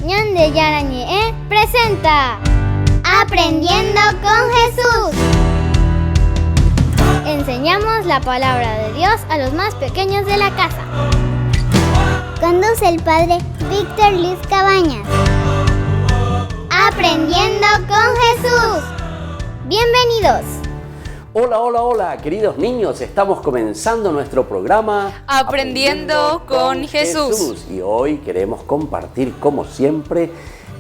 Ñande Yarañe presenta Aprendiendo con Jesús. Enseñamos la palabra de Dios a los más pequeños de la casa. Conduce el padre Víctor Luis Cabañas. Aprendiendo con Jesús. Bienvenidos. Hola, queridos niños, estamos comenzando nuestro programa Aprendiendo con Jesús. Y hoy queremos compartir, como siempre,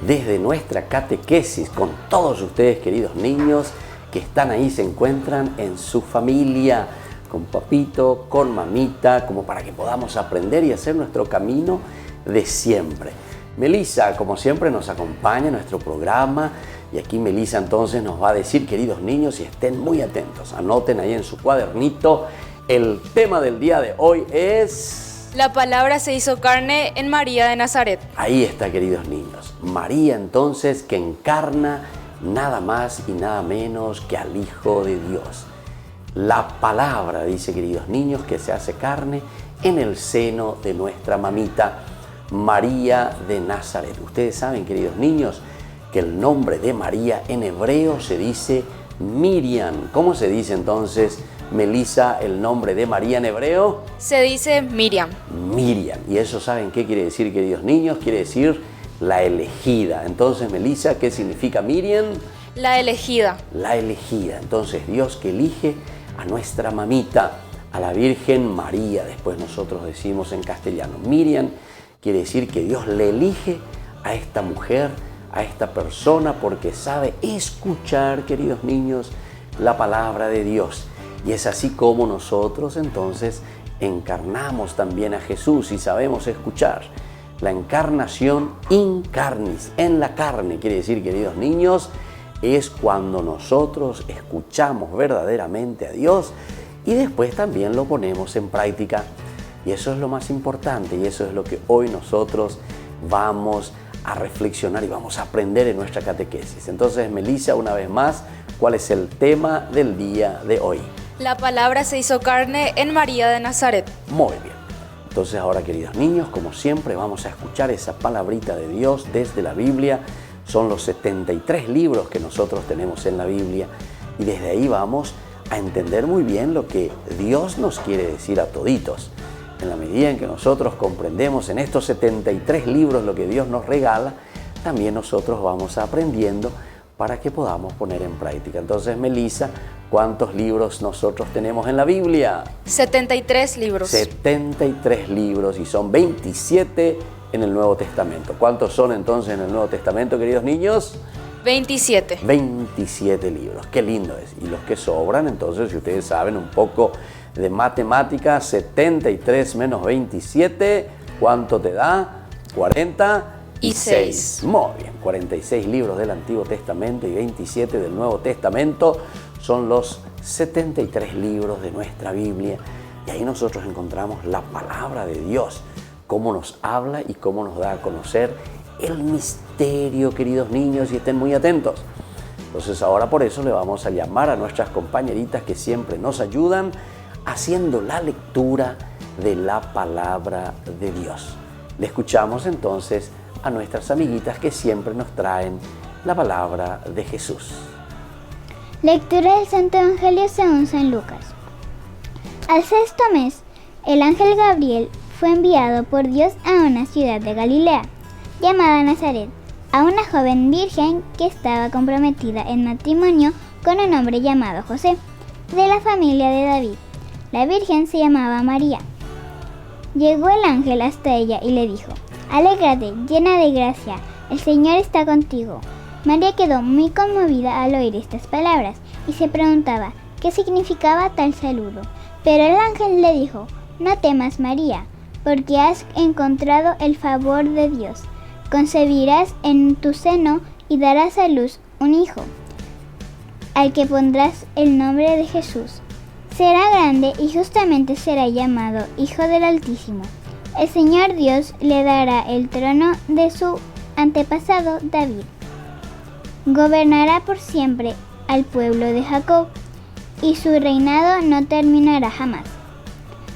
desde nuestra catequesis con todos ustedes, queridos niños, que están ahí, se encuentran en su familia, con papito, con mamita, como para que podamos aprender y hacer nuestro camino de siempre. Melissa, como siempre, nos acompaña en nuestro programa. Y aquí Melissa entonces nos va a decir, queridos niños, y estén muy atentos, anoten ahí en su cuadernito, el tema del día de hoy es... La palabra se hizo carne en María de Nazaret. Ahí está, queridos niños. María entonces que encarna nada más y nada menos que al Hijo de Dios. La palabra, dice, queridos niños, que se hace carne en el seno de nuestra mamita María de Nazaret. Ustedes saben, queridos niños, que el nombre de María en hebreo se dice Miriam. ¿Cómo se dice entonces, Melissa, el nombre de María en hebreo? Se dice Miriam. Miriam. ¿Y eso saben qué quiere decir, queridos niños? Quiere decir la elegida. Entonces, Melissa, ¿qué significa Miriam? La elegida. La elegida. Entonces, Dios que elige a nuestra mamita, a la Virgen María. Después nosotros decimos en castellano Miriam. Quiere decir que Dios le elige a esta mujer, a esta persona, porque sabe escuchar, queridos niños, la palabra de Dios. Y es así como nosotros entonces encarnamos también a Jesús y sabemos escuchar. La encarnación in carnis, en la carne, quiere decir, queridos niños, es cuando nosotros escuchamos verdaderamente a Dios y después también lo ponemos en práctica. Y eso es lo más importante y eso es lo que hoy nosotros vamos a reflexionar y vamos a aprender en nuestra catequesis. Entonces, Melissa, una vez más, ¿cuál es el tema del día de hoy? La palabra se hizo carne en María de Nazaret. Muy bien. Entonces ahora, queridos niños, como siempre, vamos a escuchar esa palabrita de Dios desde la Biblia. Son los 73 libros que nosotros tenemos en la Biblia y desde ahí vamos a entender muy bien lo que Dios nos quiere decir a toditos. En la medida en que nosotros comprendemos en estos 73 libros lo que Dios nos regala, también nosotros vamos aprendiendo para que podamos poner en práctica. Entonces, Melissa, ¿cuántos libros nosotros tenemos en la Biblia? 73 libros. 73 libros y son 27 en el Nuevo Testamento. ¿Cuántos son entonces en el Nuevo Testamento, queridos niños? 27. 27 libros, qué lindo es. Y los que sobran, entonces, si ustedes saben un poco de matemáticas, 73 menos 27, ¿cuánto te da? 46. Muy bien, 46 libros del Antiguo Testamento y 27 del Nuevo Testamento son los 73 libros de nuestra Biblia. Y ahí nosotros encontramos la palabra de Dios, cómo nos habla y cómo nos da a conocer el misterio, queridos niños, y estén muy atentos. Entonces ahora por eso le vamos a llamar a nuestras compañeritas que siempre nos ayudan haciendo la lectura de la palabra de Dios. Le escuchamos entonces a nuestras amiguitas que siempre nos traen la palabra de Jesús. Lectura del Santo Evangelio según San Lucas. Al sexto mes, el ángel Gabriel fue enviado por Dios a una ciudad de Galilea, llamada Nazaret, a una joven virgen que estaba comprometida en matrimonio con un hombre llamado José, de la familia de David. La virgen se llamaba María. Llegó el ángel hasta ella y le dijo: «Alégrate, llena de gracia, el Señor está contigo». María quedó muy conmovida al oír estas palabras y se preguntaba qué significaba tal saludo. Pero el ángel le dijo: «No temas, María, porque has encontrado el favor de Dios. Concebirás en tu seno y darás a luz un hijo, al que pondrás el nombre de Jesús. Será grande y justamente será llamado Hijo del Altísimo. El Señor Dios le dará el trono de su antepasado David. Gobernará por siempre al pueblo de Jacob, y su reinado no terminará jamás».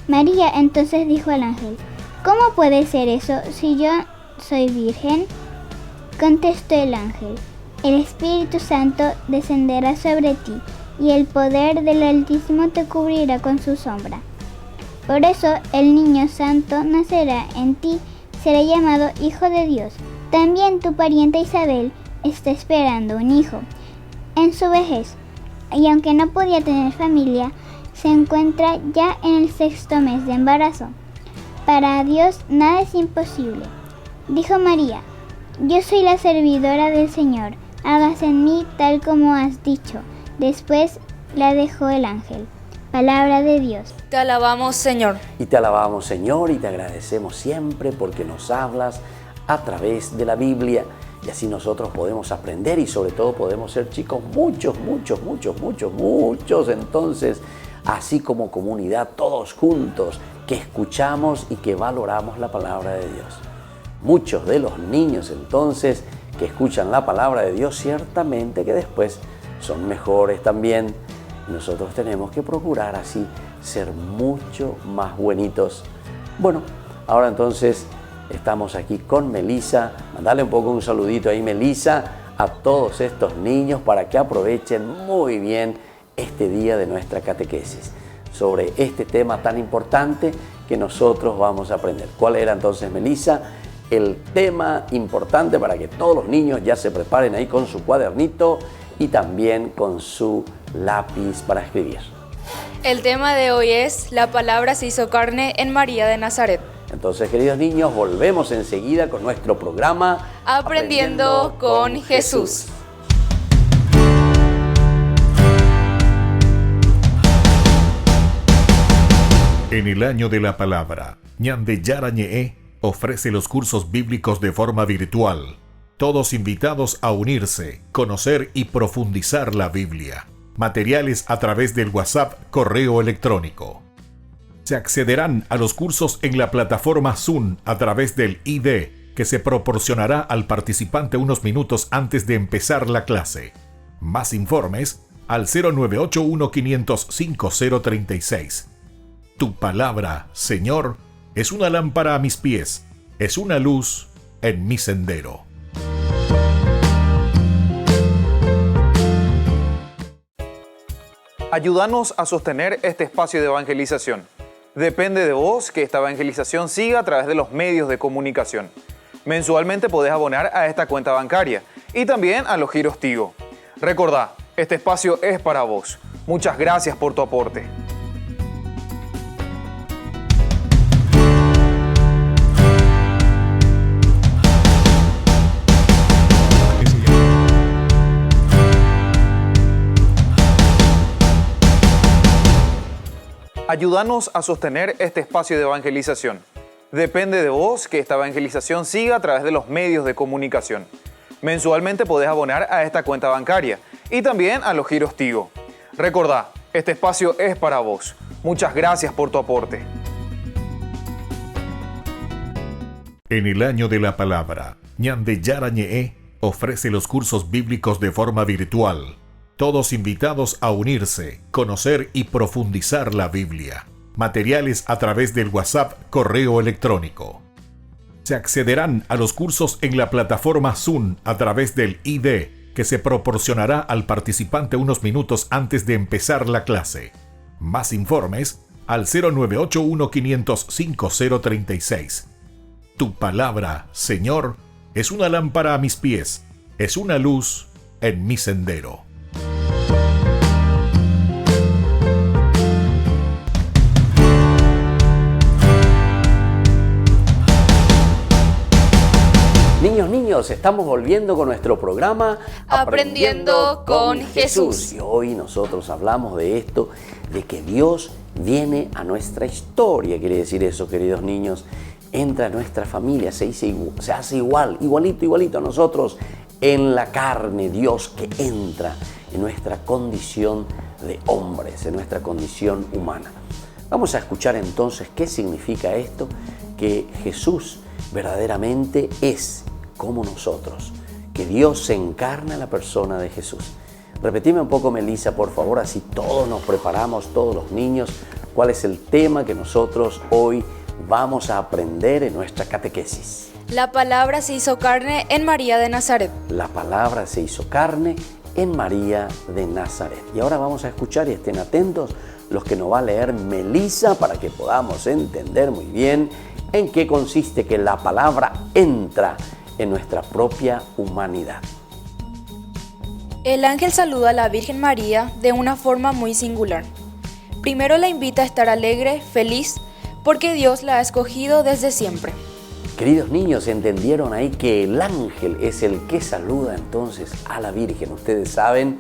María entonces dijo al ángel: «¿Cómo puede ser eso si yo soy virgen?». contestó el ángel: el Espíritu Santo descenderá sobre ti, y el poder del Altísimo te cubrirá con su sombra. Por eso el niño santo nacerá en ti, será llamado Hijo de Dios. También tu pariente Isabel está esperando un hijo en su vejez, y aunque no podía tener familia, se encuentra ya en el 6º mes de embarazo. Para Dios nada es imposible. Dijo María: yo soy la servidora del Señor, hágase en mí tal como has dicho. Después la dejó el ángel. Palabra de Dios. Te alabamos, Señor. Y te alabamos, Señor, y te agradecemos siempre porque nos hablas a través de la Biblia, y así nosotros podemos aprender y sobre todo podemos ser chicos muchos. Entonces, así como comunidad, todos juntos, que escuchamos y que valoramos la palabra de Dios. Muchos de los niños entonces que escuchan la palabra de Dios ciertamente que después son mejores también. Nosotros tenemos que procurar así ser mucho más buenitos. Bueno, ahora entonces estamos aquí con Melissa. Mandale un poco un saludito ahí, Melissa, a todos estos niños para que aprovechen muy bien este día de nuestra catequesis sobre este tema tan importante que nosotros vamos a aprender. ¿Cuál era entonces, Melissa, el tema importante para que todos los niños ya se preparen ahí con su cuadernito y también con su lápiz para escribir? El tema de hoy es: la palabra se hizo carne en María de Nazaret. Entonces, queridos niños, volvemos enseguida con nuestro programa Aprendiendo con Jesús. En el año de la palabra, Ñande Yarañe ofrece los cursos bíblicos de forma virtual. Todos invitados a unirse, conocer y profundizar la Biblia. Materiales a través del WhatsApp, correo electrónico. Se accederán a los cursos en la plataforma Zoom a través del ID, que se proporcionará al participante unos minutos antes de empezar la clase. Más informes al 0981-500-5036. Tu palabra, Señor, es una lámpara a mis pies, es una luz en mi sendero. Ayúdanos a sostener este espacio de evangelización. Depende de vos que esta evangelización siga a través de los medios de comunicación. Mensualmente podés abonar a esta cuenta bancaria y también a los giros Tigo. Recordá, este espacio es para vos. Muchas gracias por tu aporte. Ayúdanos a sostener este espacio de evangelización. Depende de vos que esta evangelización siga a través de los medios de comunicación. Mensualmente podés abonar a esta cuenta bancaria y también a los giros Tigo. Recordá, este espacio es para vos. Muchas gracias por tu aporte. En el año de la palabra, Ñande Yarañe ofrece los cursos bíblicos de forma virtual. Todos invitados a unirse, conocer y profundizar la Biblia. Materiales a través del WhatsApp, correo electrónico. Se accederán a los cursos en la plataforma Zoom a través del ID, que se proporcionará al participante unos minutos antes de empezar la clase. Más informes al 0981-500-5036. Tu palabra, Señor, es una lámpara a mis pies, es una luz en mi sendero. Niños, estamos volviendo con nuestro programa Aprendiendo con Jesús. Y hoy nosotros hablamos de esto, de que Dios viene a nuestra historia. Quiere decir eso, queridos niños, entra a nuestra familia, se hace igualito a nosotros en la carne. Dios que entra en nuestra condición de hombres, en nuestra condición humana. Vamos a escuchar entonces qué significa esto, que Jesús verdaderamente es como nosotros, que Dios se encarna en la persona de Jesús. Repetime un poco, Melissa, por favor, así todos nos preparamos, todos los niños, cuál es el tema que nosotros hoy vamos a aprender en nuestra catequesis. La palabra se hizo carne en María de Nazaret. La palabra se hizo carne en María de Nazaret. Y ahora vamos a escuchar, y estén atentos los que nos va a leer Melissa, para que podamos entender muy bien en qué consiste que la palabra entra en nuestra propia humanidad. El ángel saluda a la Virgen María de una forma muy singular. Primero la invita a estar alegre, feliz, porque Dios la ha escogido desde siempre. Queridos niños, ¿entendieron ahí que el ángel es el que saluda entonces a la Virgen? Ustedes saben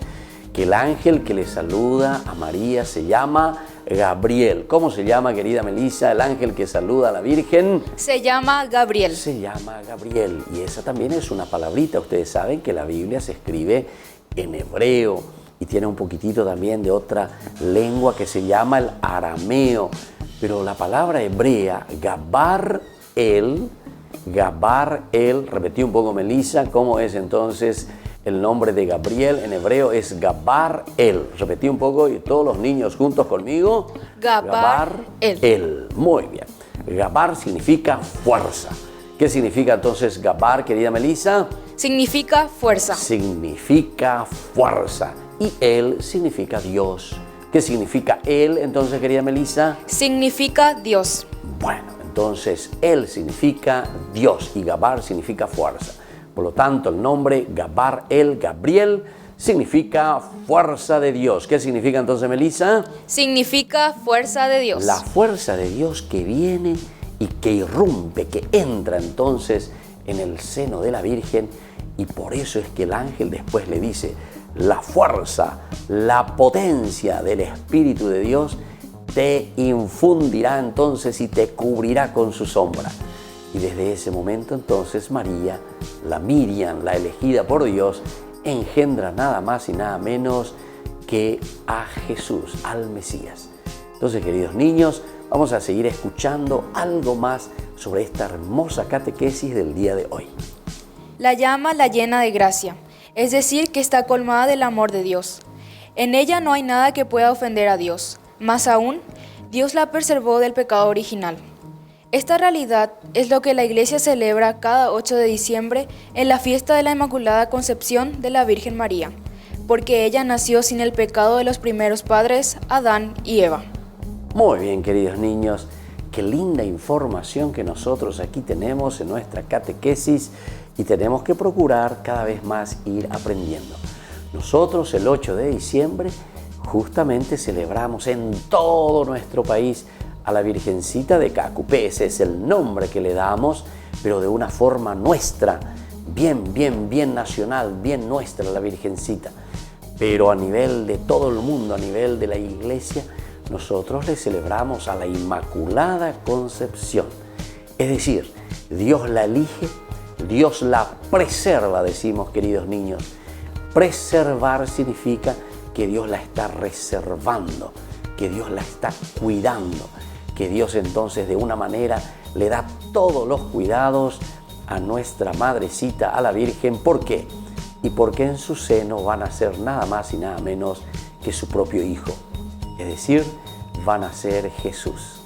que el ángel que le saluda a María se llama Gabriel. ¿Cómo se llama, querida Melissa, el ángel que saluda a la Virgen? Se llama Gabriel. Se llama Gabriel, y esa también es una palabrita. Ustedes saben que la Biblia se escribe en hebreo y tiene un poquitito también de otra lengua que se llama el arameo. Pero la palabra hebrea, Gabar el, repetí un poco, Melissa, ¿cómo es entonces el nombre de Gabriel? En hebreo es Gabar el. Repetí un poco y todos los niños juntos conmigo. Gabar el. Muy bien. Gabar significa fuerza. ¿Qué significa entonces Gabar, querida Melissa? Significa fuerza. Significa fuerza. Y él significa Dios. ¿Qué significa él entonces, querida Melissa? Significa Dios. Bueno, entonces él significa Dios y Gabar significa fuerza. Por lo tanto, el nombre Gabar el, Gabriel, significa fuerza de Dios. ¿Qué significa entonces, Melissa? Significa fuerza de Dios. La fuerza de Dios que viene y que irrumpe, que entra entonces en el seno de la Virgen, y por eso es que el ángel después le dice: la fuerza, la potencia del Espíritu de Dios te infundirá entonces y te cubrirá con su sombra. Y desde ese momento entonces María, la Miriam, la elegida por Dios, engendra nada más y nada menos que a Jesús, al Mesías. Entonces, queridos niños, vamos a seguir escuchando algo más sobre esta hermosa catequesis del día de hoy. La llama la llena de gracia, es decir, que está colmada del amor de Dios. En ella no hay nada que pueda ofender a Dios. Más aún, Dios la preservó del pecado original. Esta realidad es lo que la Iglesia celebra cada 8 de diciembre en la fiesta de la Inmaculada Concepción de la Virgen María, porque ella nació sin el pecado de los primeros padres, Adán y Eva. Muy bien, queridos niños, qué linda información que nosotros aquí tenemos en nuestra catequesis, y tenemos que procurar cada vez más ir aprendiendo. Nosotros el 8 de diciembre justamente celebramos en todo nuestro país a la Virgencita de Cacupé. Ese es el nombre que le damos, pero de una forma nuestra, bien nacional, bien nuestra la Virgencita. Pero a nivel de todo el mundo, a nivel de la Iglesia, nosotros le celebramos a la Inmaculada Concepción. Es decir, Dios la elige, Dios la preserva, decimos, queridos niños. Preservar significa que Dios la está reservando, que Dios la está cuidando, que Dios entonces de una manera le da todos los cuidados a nuestra madrecita, a la Virgen. ¿Por qué? Y porque en su seno van a ser nada más y nada menos que su propio Hijo. Es decir, van a ser Jesús.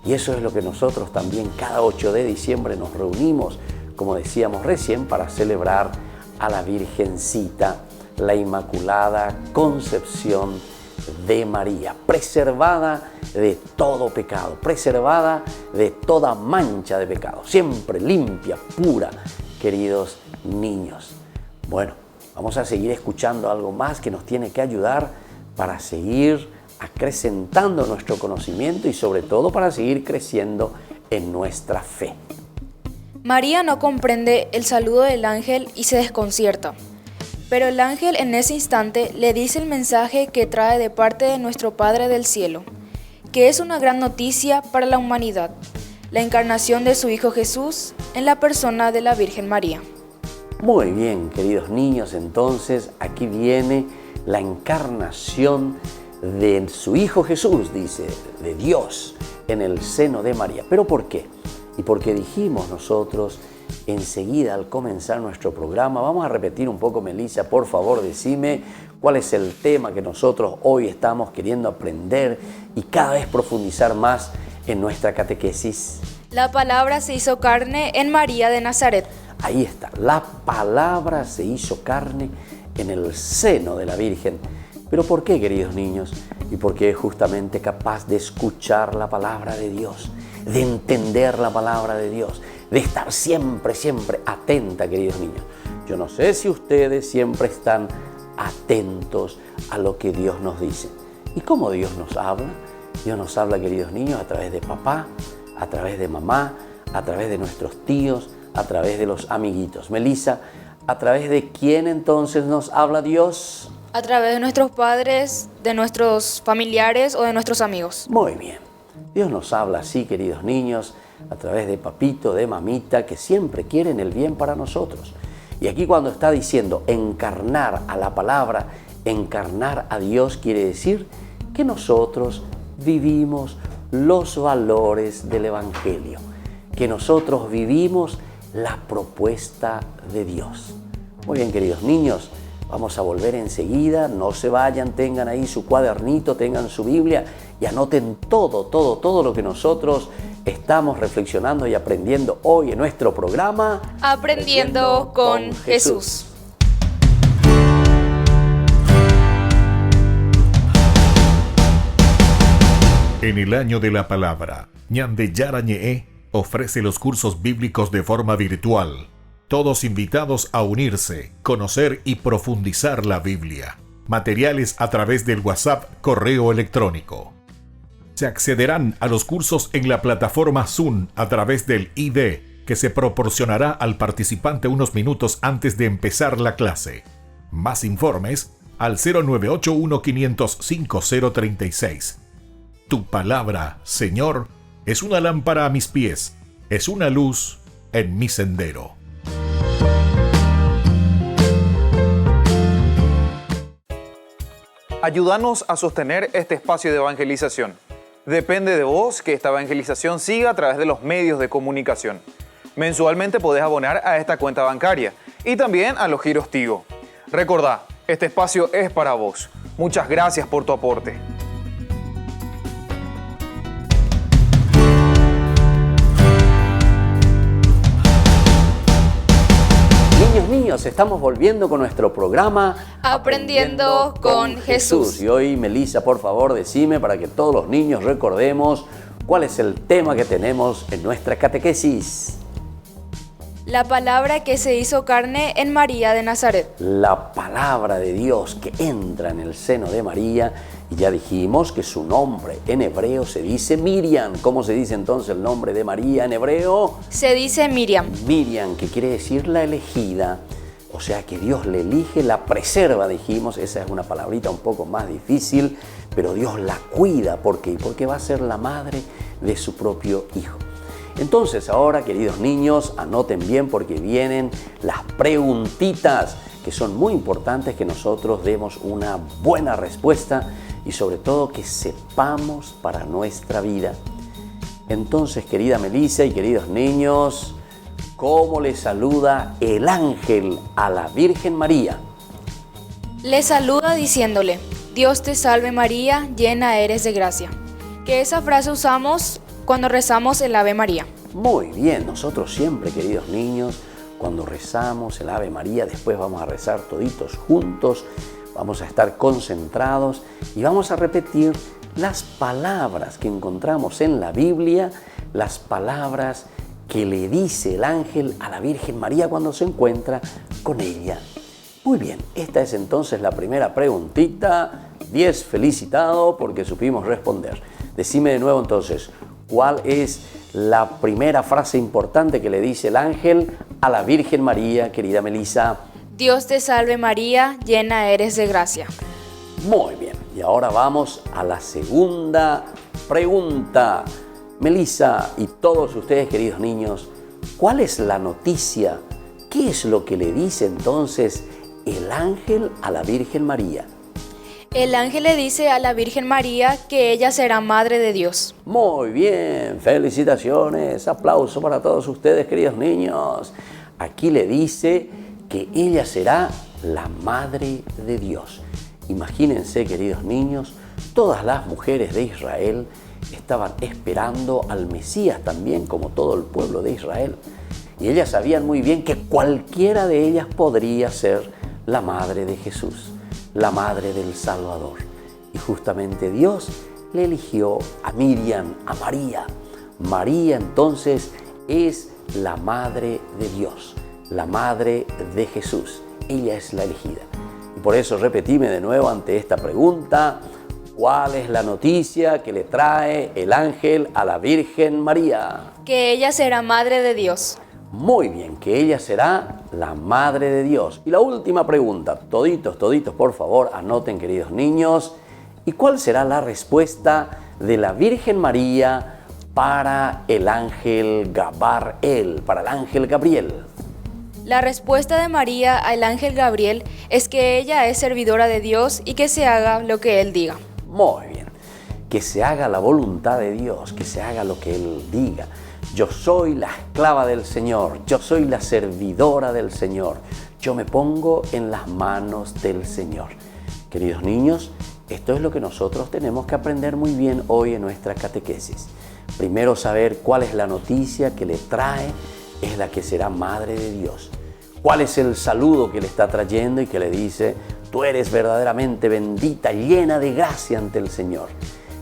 Y eso es lo que nosotros también cada 8 de diciembre nos reunimos, como decíamos recién, para celebrar a la Virgencita, la Inmaculada Concepción de María, preservada de todo pecado, preservada de toda mancha de pecado, siempre limpia, pura, queridos niños. Bueno, vamos a seguir escuchando algo más que nos tiene que ayudar para seguir acrecentando nuestro conocimiento y sobre todo para seguir creciendo en nuestra fe. María no comprende el saludo del ángel y se desconcierta. Pero el ángel en ese instante le dice el mensaje que trae de parte de nuestro Padre del Cielo, que es una gran noticia para la humanidad, la encarnación de su Hijo Jesús en la persona de la Virgen María. Muy bien, queridos niños, entonces aquí viene la encarnación de su Hijo Jesús, dice, de Dios en el seno de María. ¿Pero por qué? Y porque dijimos nosotros enseguida al comenzar nuestro programa, vamos a repetir un poco, Melissa, por favor, decime cuál es el tema que nosotros hoy estamos queriendo aprender y cada vez profundizar más en nuestra catequesis. La palabra se hizo carne en María de Nazaret. Ahí está, la palabra se hizo carne en el seno de la Virgen. ¿Pero por qué, queridos niños? Y porque es justamente capaz de escuchar la palabra de Dios, de entender la palabra de Dios, de estar siempre atenta, queridos niños. Yo no sé si ustedes siempre están atentos a lo que Dios nos dice. ¿Y cómo Dios nos habla? Dios nos habla, queridos niños, a través de papá, a través de mamá, a través de nuestros tíos, a través de los amiguitos. Melissa, ¿a través de quién entonces nos habla Dios? A través de nuestros padres, de nuestros familiares o de nuestros amigos. Muy bien. Dios nos habla así, queridos niños, a través de papito, de mamita, que siempre quieren el bien para nosotros. Y aquí cuando está diciendo encarnar a la palabra, encarnar a Dios, quiere decir que nosotros vivimos los valores del Evangelio, que nosotros vivimos la propuesta de Dios. Muy bien, queridos niños, vamos a volver enseguida, no se vayan, tengan ahí su cuadernito, tengan su Biblia y anoten todo lo que nosotros estamos reflexionando y aprendiendo hoy en nuestro programa Aprendiendo con Jesús. En el año de la palabra, Ñande Yarañe ofrece los cursos bíblicos de forma virtual. Todos invitados a unirse, conocer y profundizar la Biblia. Materiales a través del WhatsApp, correo electrónico. Se accederán a los cursos en la plataforma Zoom a través del ID, que se proporcionará al participante unos minutos antes de empezar la clase. Más informes al 0981-500-5036. Tu palabra, Señor, es una lámpara a mis pies, es una luz en mi sendero. Ayúdanos a sostener este espacio de evangelización. Depende de vos que esta evangelización siga a través de los medios de comunicación. Mensualmente podés abonar a esta cuenta bancaria y también a los giros Tigo. Recordá, este espacio es para vos. Muchas gracias por tu aporte. Niños, estamos volviendo con nuestro programa Aprendiendo con Jesús. Y hoy, Melissa, por favor, decime para que todos los niños recordemos cuál es el tema que tenemos en nuestra catequesis. La palabra que se hizo carne en María de Nazaret. La palabra de Dios que entra en el seno de María. Y ya dijimos que su nombre en hebreo se dice Miriam. ¿Cómo se dice entonces el nombre de María en hebreo? Se dice Miriam. Miriam, que quiere decir la elegida. O sea que Dios la elige, la preserva, dijimos. Esa es una palabrita un poco más difícil, pero Dios la cuida. ¿Por qué? Porque va a ser la madre de su propio hijo. Entonces ahora, queridos niños, anoten bien porque vienen las preguntitas que son muy importantes que nosotros demos una buena respuesta y sobre todo que sepamos para nuestra vida. Entonces, querida Melissa y queridos niños, ¿cómo le saluda el ángel a la Virgen María? Le saluda diciéndole, Dios te salve María, llena eres de gracia. Que esa frase usamos cuando rezamos el Ave María. Muy bien, nosotros siempre, queridos niños, cuando rezamos el Ave María, después vamos a rezar toditos juntos, vamos a estar concentrados y vamos a repetir las palabras que encontramos en la Biblia, las palabras que le dice el ángel a la Virgen María cuando se encuentra con ella. Muy bien, esta es entonces la primera preguntita. 10 felicitado porque supimos responder. Decime de nuevo entonces, ¿cuál es la primera frase importante que le dice el ángel a la Virgen María, querida Melissa? Dios te salve María, llena eres de gracia. Muy bien, y ahora vamos a la segunda pregunta. Melissa y todos ustedes, queridos niños, ¿cuál es la noticia? ¿Qué es lo que le dice entonces el ángel a la Virgen María? El ángel le dice a la Virgen María que ella será madre de Dios. Muy bien, felicitaciones, aplauso para todos ustedes, queridos niños. Aquí le dice que ella será la madre de Dios. Imagínense, queridos niños, todas las mujeres de Israel estaban esperando al Mesías también, como todo el pueblo de Israel. Y ellas sabían muy bien que cualquiera de ellas podría ser la madre de Jesús, la madre del Salvador. Y justamente Dios le eligió a Miriam, a María. María entonces es la madre de Dios, la madre de Jesús. Ella es la elegida. Y por eso repetime de nuevo ante esta pregunta: ¿cuál es la noticia que le trae el ángel a la Virgen María? Que ella será madre de Dios. Muy bien, que ella será la madre de Dios. Y la última pregunta, toditos, por favor, anoten, queridos niños. ¿Y cuál será la respuesta de la Virgen María para el ángel Gabriel, para el ángel Gabriel? La respuesta de María al ángel Gabriel es que ella es servidora de Dios y que se haga lo que Él diga. Muy bien, que se haga la voluntad de Dios, que se haga lo que Él diga. Yo soy la esclava del Señor, yo soy la servidora del Señor, yo me pongo en las manos del Señor. Queridos niños, esto es lo que nosotros tenemos que aprender muy bien hoy en nuestra catequesis. Primero, saber cuál es la noticia que le trae, es la que será madre de Dios. ¿Cuál es el saludo que le está trayendo y que le dice: tú eres verdaderamente bendita, llena de gracia ante el Señor?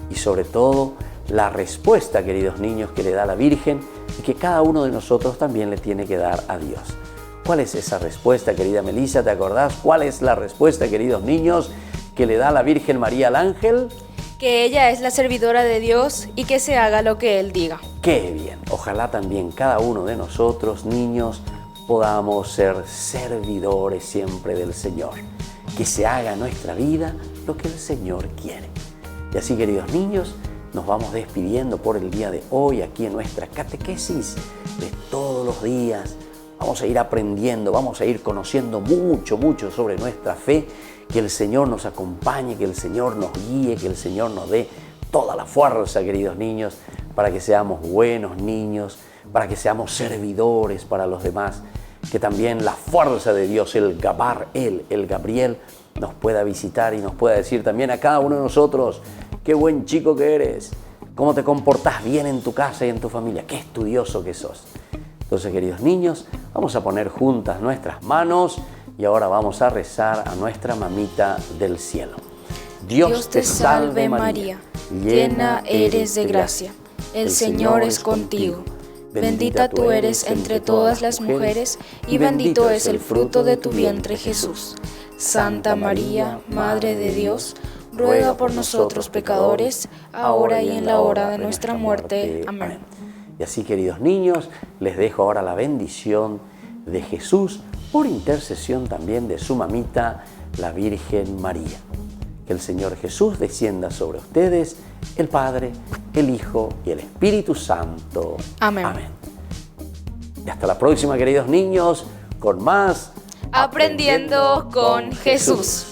Y sobre todo, la respuesta, queridos niños, que le da la Virgen y que cada uno de nosotros también le tiene que dar a Dios. ¿Cuál es esa respuesta, querida Melissa? ¿Te acordás? ¿Cuál es la respuesta, queridos niños, que le da la Virgen María al ángel? Que ella es la servidora de Dios y que se haga lo que Él diga. ¡Qué bien! Ojalá también cada uno de nosotros, niños, podamos ser servidores siempre del Señor. Que se haga en nuestra vida lo que el Señor quiere. Y así, queridos niños, nos vamos despidiendo por el día de hoy aquí en nuestra catequesis de todos los días. Vamos a ir aprendiendo, vamos a ir conociendo mucho sobre nuestra fe. Que el Señor nos acompañe, que el Señor nos guíe, que el Señor nos dé toda la fuerza, queridos niños, para que seamos buenos niños, para que seamos servidores para los demás. Que también la fuerza de Dios, el Gabriel, nos pueda visitar y nos pueda decir también a cada uno de nosotros: qué buen chico que eres, cómo te comportás bien en tu casa y en tu familia, qué estudioso que sos. Entonces, queridos niños, vamos a poner juntas nuestras manos y ahora vamos a rezar a nuestra mamita del cielo. Dios te salve María, llena eres de gracia, el Señor es contigo. Bendita tú eres entre todas las mujeres y bendito es el fruto de tu vientre Jesús. Santa María, Madre de Dios, ruega por nosotros pecadores, ahora y en la hora de nuestra muerte. Amén. Y así, queridos niños, les dejo ahora la bendición de Jesús por intercesión también de su mamita, la Virgen María. Que el Señor Jesús descienda sobre ustedes, el Padre, el Hijo y el Espíritu Santo. Amén. Amén. Y hasta la próxima, queridos niños, con más Aprendiendo con Jesús.